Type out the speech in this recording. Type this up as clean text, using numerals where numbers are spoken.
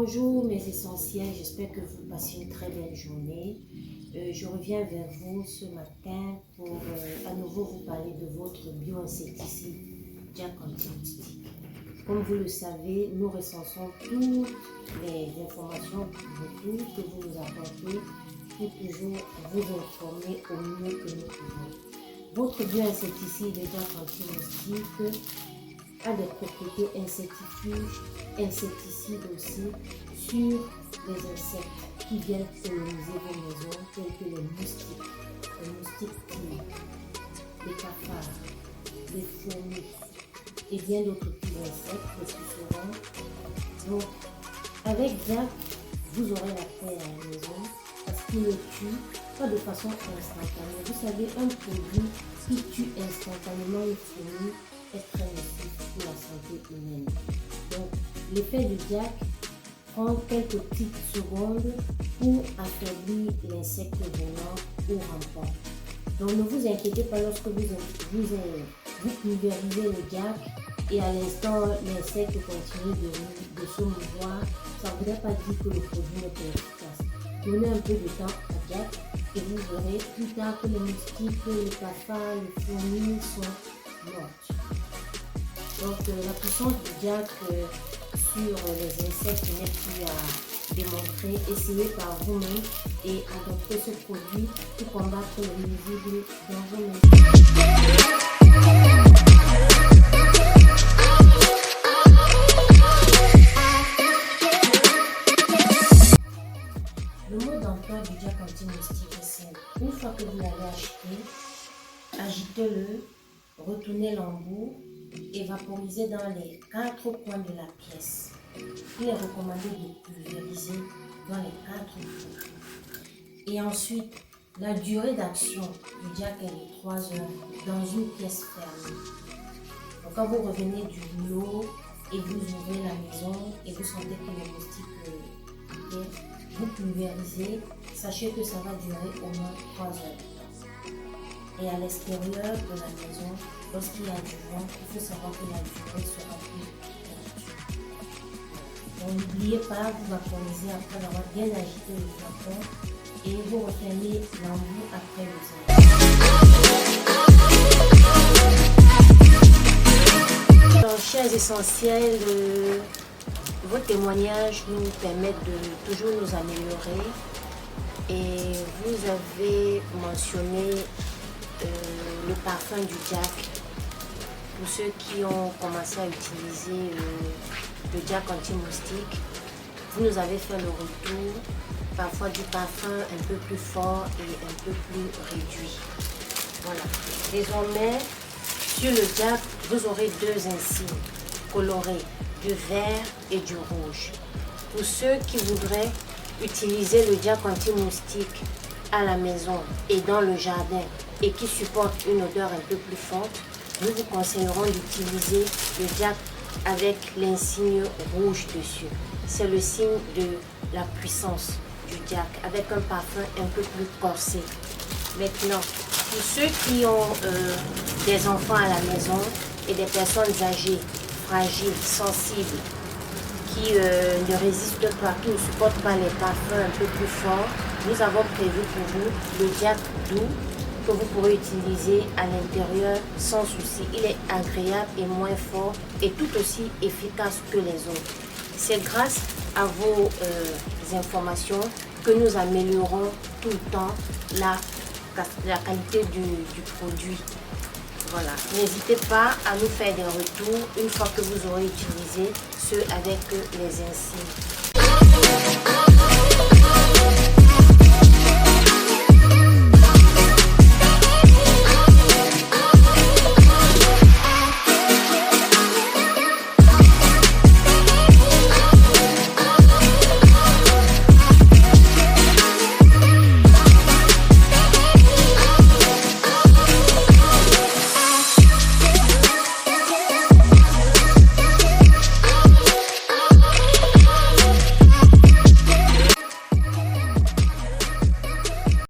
Bonjour mes essentiels, j'espère que vous passez une très belle journée. Je reviens vers vous ce matin pour à nouveau vous parler de votre bioinsecticide Jack Anti-Moustique. Comme vous le savez, nous recensons toutes les informations que vous nous apportez pour toujours vous informer au mieux que nous pouvons. Votre bioinsecticide Jack Anti-Moustique a des propriétés insectifuges, insecticides aussi, sur les insectes qui viennent coloniser vos maisons, tels que les moustiques tigres, les cafards, les fourmis et bien d'autres petits insectes le plus souvent. Donc, avec Jack, vous aurez la paix à la maison parce qu'il le tue, pas de façon instantanée. Vous savez, un produit qui tue instantanément une fourmi est très nocif pour la santé humaine. Donc, l'effet de Jack prend quelques petites secondes pour affaiblir l'insecte volant ou rampant. Donc, ne vous inquiétez pas lorsque vous pulvérisez le Jack et à l'instant l'insecte continue de se mouvoir. Ça ne voudrait pas dire que le produit n'est pas efficace. Donnez un peu de temps à Jack et vous verrez plus tard que les moustiques, les cafards, les fourmis sont mortes. Donc la puissance du Jack sur les insectes n'est plus à démontrer. Essayez par vous-même et adoptez ce produit pour combattre les nuisibles dans vos maisons. Le mode d'emploi du Jack Anti-Moustique est simple. Une fois que vous l'avez acheté, agitez-le, retournez l'embout et vaporisez dans les 4 coins de la pièce. Il est recommandé de pulvériser dans les 4 coins. Et ensuite, la durée d'action du Jack est de 3 heures dans une pièce fermée. Donc quand vous revenez du boulot et vous ouvrez la maison et vous sentez que les moustiques vous pulvérisez, sachez que ça va durer au moins 3 heures. Et à l'extérieur de la maison, lorsqu'il y a du vent, il faut savoir que la durée sera plus courte. Donc n'oubliez pas, vous vaporisez après avoir bien agité le flacon et vous refermez l'embout après l'usage. Donc chers essentiels, vos témoignages nous permettent de toujours nous améliorer et vous avez mentionné le parfum du Jack. Pour ceux qui ont commencé à utiliser le Jack Anti-Moustique, vous nous avez fait le retour, parfois du parfum un peu plus fort et un peu plus réduit. Voilà. Désormais, sur le Jack, vous aurez 2 insignes colorés, du vert et du rouge. Pour ceux qui voudraient utiliser le Jack Anti-Moustique à la maison et dans le jardin et qui supportent une odeur un peu plus forte, nous vous conseillerons d'utiliser le Jack avec l'insigne rouge dessus. C'est le signe de la puissance du Jack avec un parfum un peu plus corsé. Maintenant, pour ceux qui ont des enfants à la maison et des personnes âgées, fragiles, sensibles, qui ne résistent pas, qui ne supportent pas les parfums un peu plus forts, nous avons prévu pour vous le Jack doux que vous pourrez utiliser à l'intérieur sans souci. Il est agréable et moins fort et tout aussi efficace que les autres. C'est grâce à vos informations que nous améliorons tout le temps la qualité du produit. Voilà. N'hésitez pas à nous faire des retours une fois que vous aurez utilisé ceux avec les insignes.